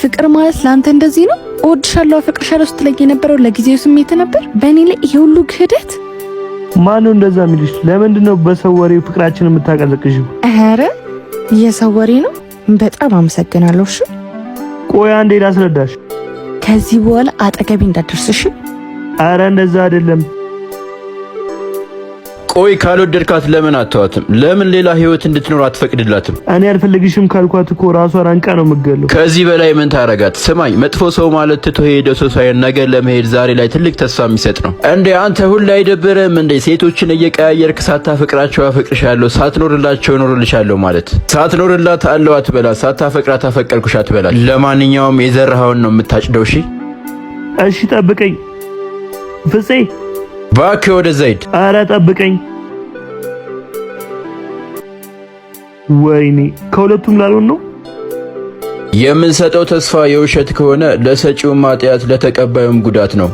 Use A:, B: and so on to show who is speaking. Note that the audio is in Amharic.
A: ፍቅር ማለት ላንተ እንደዚህ ነው? እወድሻለሁ አፈቅርሻለሁ ስትለኝ የነበረው ለጊዜው ስሜት ነበር። በእኔ ላይ ይሄ ሁሉ ክህደት?
B: ማን ነው እንደዛ የሚልሽ? ለምንድን ነው በሰው ወሬ ፍቅራችንን የምታቀዘቅዥው?
A: ኧረ የሰው ወሬ ነው። በጣም አመሰግናለሁ። እሺ
B: ቆይ አንዴ ላስረዳሽ።
A: ከዚህ በኋላ አጠገቤ እንዳትደርስሽ።
B: ኧረ እንደዛ አይደለም።
C: ቆይ ካልወደድካት ለምን አትተዋትም? ለምን ሌላ ህይወት እንድትኖር አትፈቅድላትም?
B: እኔ አልፈልግሽም ካልኳት እኮ ራሷን አንቃ ነው የምትገለው።
C: ከዚህ በላይ ምን ታረጋት? ስማኝ፣ መጥፎ ሰው ማለት ትቶ ሄደ ሰው ሳይሆን ነገር ለመሄድ ዛሬ ላይ ትልቅ ተስፋ የሚሰጥ ነው። እንዴ አንተ ሁሉ አይደብርም እንዴ? ሴቶችን እየቀያየርክ ሳታፈቅራቸው አፈቅርሻለሁ፣ ሳትኖርላቸው እኖርልሻለሁ ማለት። ሳትኖርላት አለው አትበላት፣ ሳታፈቅራት አፈቀርኩሽ አትበላት። ለማንኛውም የዘራኸውን ነው የምታጭደው። እሺ
B: እሺ፣ ጠብቀኝ ፍፄ።
C: እባክህ ወደዛ ሂድ።
B: ኧረ ጠብቀኝ። ወይኔ ከሁለቱም ላልሆን ነው።
C: የምንሰጠው ተስፋ የውሸት ከሆነ ለሰጪውም ኃጢአት ለተቀባዩም ጉዳት ነው።